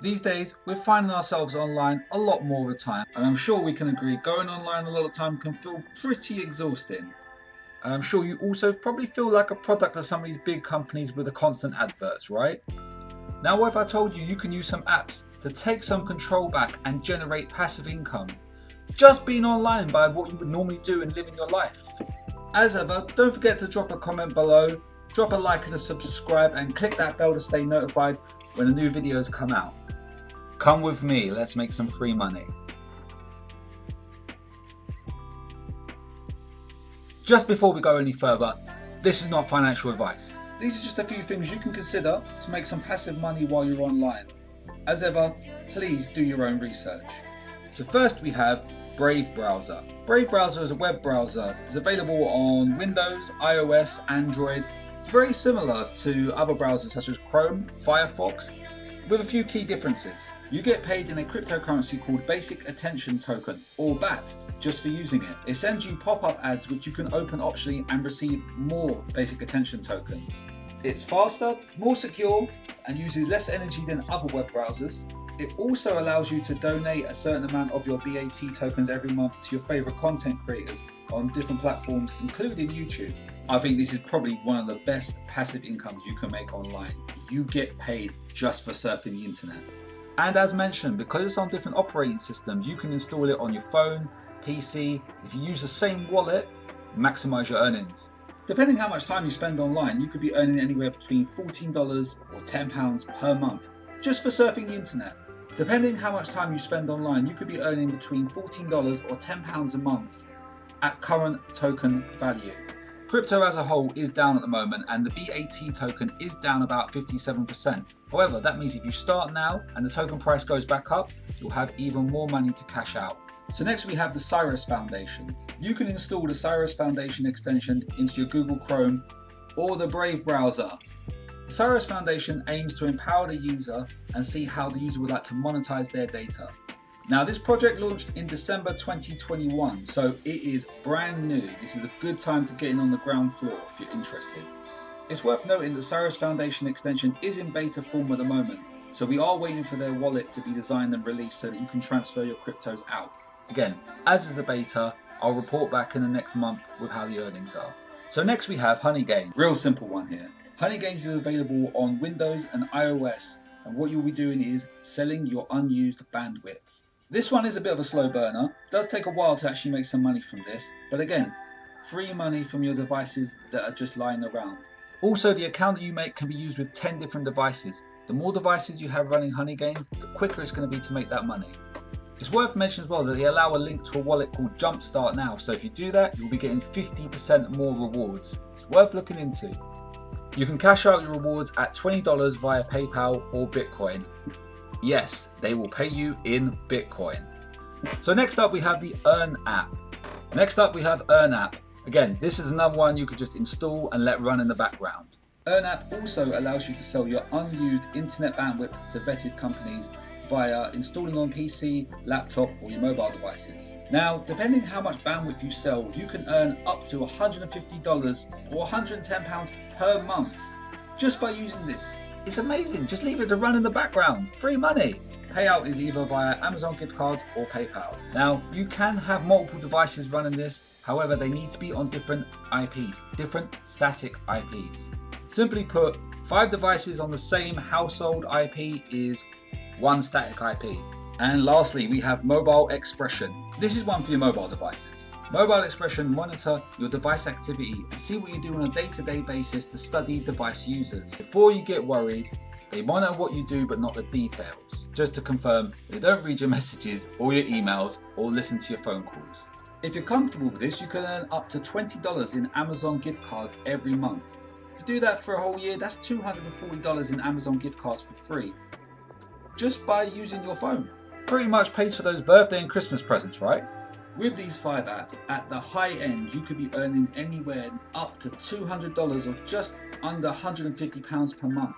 These days, we're finding ourselves online a lot more of the time, and I'm sure we can agree going online a lot of the time can feel pretty exhausting. And I'm sure you also probably feel like a product of some of these big companies with the constant adverts, right? Now, what if I told you you can use some apps to take some control back and generate passive income? Just being online by what you would normally do and living your life. As ever, don't forget to drop a comment below, drop a like and a subscribe, and click that bell to stay notified when the new videos come out. Come with me, let's make some free money. Just before we go any further, this is not financial advice. These are just a few things you can consider to make some passive money while you're online. As ever, please do your own research. So first we have Brave Browser. Brave Browser is a web browser. It's available on Windows, iOS, Android. It's very similar to other browsers such as Chrome, Firefox, with a few key differences. You get paid in a cryptocurrency called Basic Attention Token, or BAT, just for using it. It sends you pop-up ads which you can open optionally and receive more Basic Attention Tokens. It's faster, more secure, and uses less energy than other web browsers. It also allows you to donate a certain amount of your BAT tokens every month to your favorite content creators on different platforms, including YouTube. I think this is probably one of the best passive incomes you can make online. You get paid just for surfing the internet. And as mentioned, because it's on different operating systems, you can install it on your phone, PC. If you use the same wallet, maximize your earnings. Depending how much time you spend online, you could be earning anywhere between $14 or £10 per month just for surfing the internet. Depending how much time you spend online, you could be earning between $14 or £10 a month at current token value. Crypto as a whole is down at the moment, and the BAT token is down about 57%. However, that means if you start now and the token price goes back up, you'll have even more money to cash out. So next we have the Cyrus Foundation. You can install the Cyrus Foundation extension into your Google Chrome or the Brave browser. The Cyrus Foundation aims to empower the user and see how the user would like to monetize their data. Now, this project launched in December 2021, so it is brand new. This is a good time to get in on the ground floor if you're interested. It's worth noting that Cyrus Foundation extension is in beta form at the moment, so we are waiting for their wallet to be designed and released so that you can transfer your cryptos out. Again, as is the beta, I'll report back in the next month with how the earnings are. So next we have Honeygains. Real simple one here. Honeygains is available on Windows and iOS, and what you'll be doing is selling your unused bandwidth. This one is a bit of a slow burner. It does take a while to actually make some money from this, but again, free money from your devices that are just lying around. Also, the account that you make can be used with 10 different devices. The more devices you have running Honeygains, the quicker it's going to be to make that money. It's worth mentioning as well that they allow a link to a wallet called Jumpstart now, so if you do that, you'll be getting 50% more rewards. It's worth looking into. You can cash out your rewards at $20 via PayPal or Bitcoin. Yes, they will pay you in Bitcoin. So next up we have the Earn app. Again, this is another one you could just install and let run in the background. Earn app also allows you to sell your unused internet bandwidth to vetted companies via installing on PC, laptop or your mobile devices. Now, depending how much bandwidth you sell, you can earn up to $150 or £110 per month just by using this. It's amazing, just leave it to run in the background, free money. Payout is either via Amazon gift cards or PayPal. Now, you can have multiple devices running this, however they need to be on different IPs, different static IPs. Simply put, 5 devices on the same household IP is one static IP. And lastly, we have Mobile Expression. This is one for your mobile devices. Mobile Expression monitor your device activity and see what you do on a day-to-day basis to study device users. Before you get worried, they monitor what you do but not the details. Just to confirm, they don't read your messages or your emails or listen to your phone calls. If you're comfortable with this, you can earn up to $20 in Amazon gift cards every month. If you do that for a whole year, that's $240 in Amazon gift cards for free, just by using your phone. Pretty much pays for those birthday and Christmas presents, right? With these 5 apps, at the high end, you could be earning anywhere up to $200 or just under £150 per month.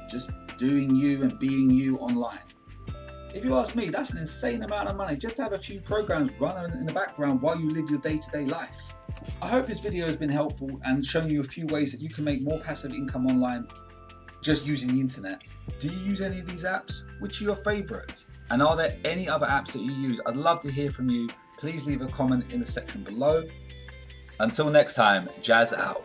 Just doing you and being you online. If you ask me, that's an insane amount of money just to have a few programs running in the background while you live your day-to-day life. I hope this video has been helpful and shown you a few ways that you can make more passive income online just using the internet. Do you use any of these apps? Which are your favourites? And are there any other apps that you use? I'd love to hear from you. Please leave a comment in the section below. Until next time, Jazz out.